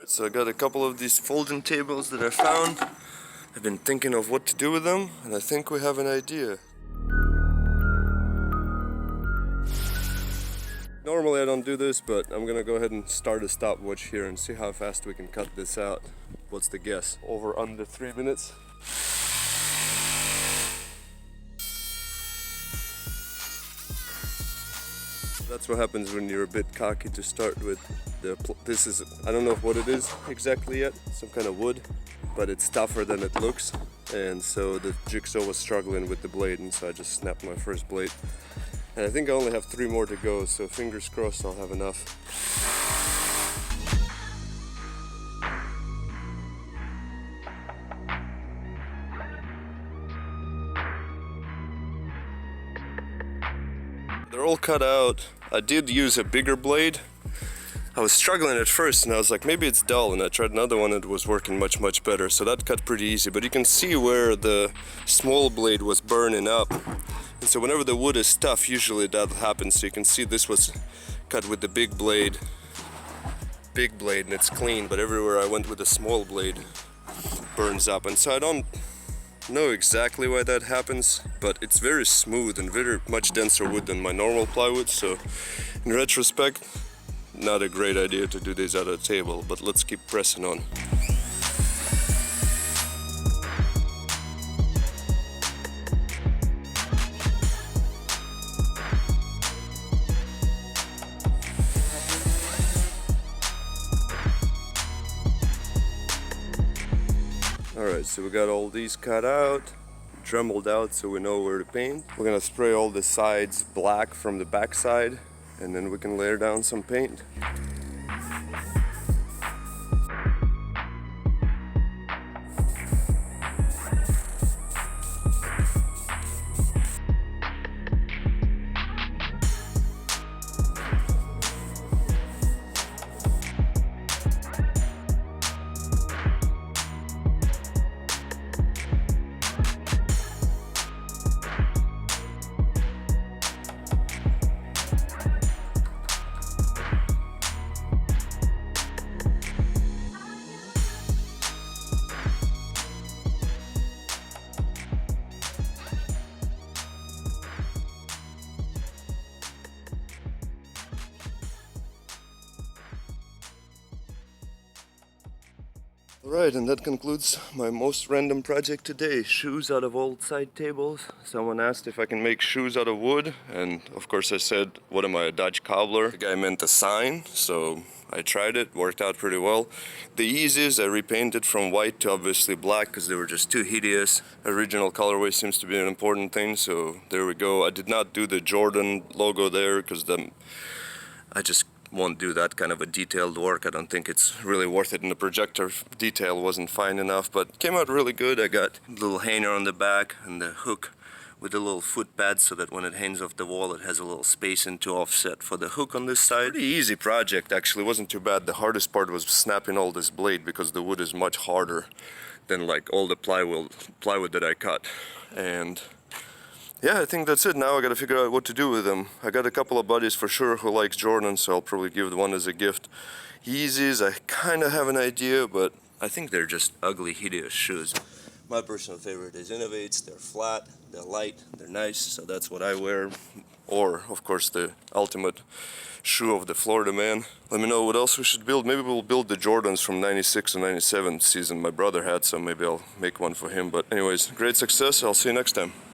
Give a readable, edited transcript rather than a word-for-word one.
So I got a couple of these folding tables that I found. I've been thinking of what to do with them, and I think we have an idea. Normally I don't do this, but I'm gonna go ahead and start a stopwatch here and see how fast we can cut this out. What's the guess? Over under 3 minutes? That's what happens when you're a bit cocky to start with. This is, I don't know what it is exactly yet, some kind of wood, but it's tougher than it looks. And so the jigsaw was struggling with the blade, and so I just snapped my first blade. And I think I only have 3 more to go, so fingers crossed I'll have enough. They're all cut out. I did use a bigger blade. I was struggling at first and I was like, maybe it's dull, and I tried another one and it was working much better. So that cut pretty easy, but you can see where the small blade was burning up. And so whenever the wood is tough, usually that happens. So you can see this was cut with the big blade, and it's clean, but everywhere I went with the small blade burns up. And so I don't know exactly why that happens, but it's very smooth and very much denser wood than my normal plywood. So in retrospect, not a great idea to do this at a table, but let's keep pressing on. Alright, so we got all these cut out, dremeled out so we know where to paint. We're gonna spray all the sides black from the back side, and then we can layer down some paint. Alright, and that concludes my most random project today. Shoes out of old side tables. Someone asked if I can make shoes out of wood, and of course I said, what am I, a Dutch cobbler? The guy meant a sign, so I tried it, worked out pretty well. The Yeezys I repainted from white to obviously black because they were just too hideous. Original colorway seems to be an important thing, so there we go. I did not do the Jordan logo there because I just won't do that kind of a detailed work. I don't think it's really worth it, and the projector detail wasn't fine enough, but it came out really good. I got a little hanger on the back and the hook with a little foot pad so that when it hangs off the wall it has a little spacing to offset for the hook on this side. Pretty easy project actually, it wasn't too bad. The hardest part was snapping all this blade because the wood is much harder than like all the plywood that I cut. And yeah, I think that's it. Now I gotta figure out what to do with them. I got a couple of buddies for sure who likes Jordan, so I'll probably give one as a gift. Yeezys, I kinda have an idea, but I think they're just ugly, hideous shoes. My personal favorite is Innovates. They're flat, they're light, they're nice, so that's what I wear. Or, of course, the ultimate shoe of the Florida man. Let me know what else we should build. Maybe we'll build the Jordans from 96 and 97 season. My brother had some, maybe I'll make one for him. But anyways, great success. I'll see you next time.